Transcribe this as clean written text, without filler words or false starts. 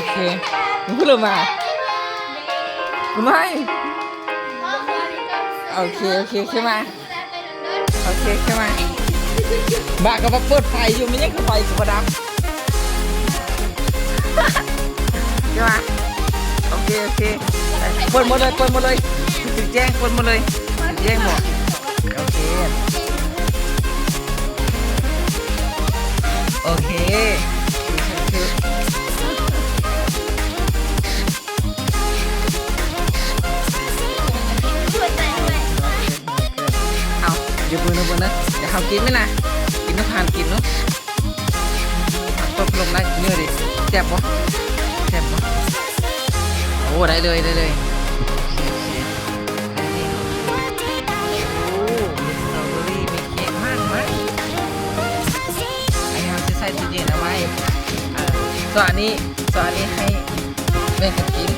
เคมึงพูดเลยมาไม่โอเคขึ้นมาโอเคขึ้นมาบ้าก็มาเปิดไฟอยู่ไม่ยังก็ไฟกับประดับขึ้นมาโอเคเปิดหมดเลยถึงแจ้งเปิดหมดเลยแจ้งหมดโอเคเอาเดี๋ยวเปิดนะเดี๋ยวเขากินไหมนะกินน้ำทานกินเนาะตบลงได้เนื้อดิแซ่บปะโอ้ได้เลยโอ้มีสตรอเบอรี่มีเค้กมากไหมไอ้เราจะใส่ตู้เย็นเอาไว้ส่วนอันนี้ให้แม่กับกิน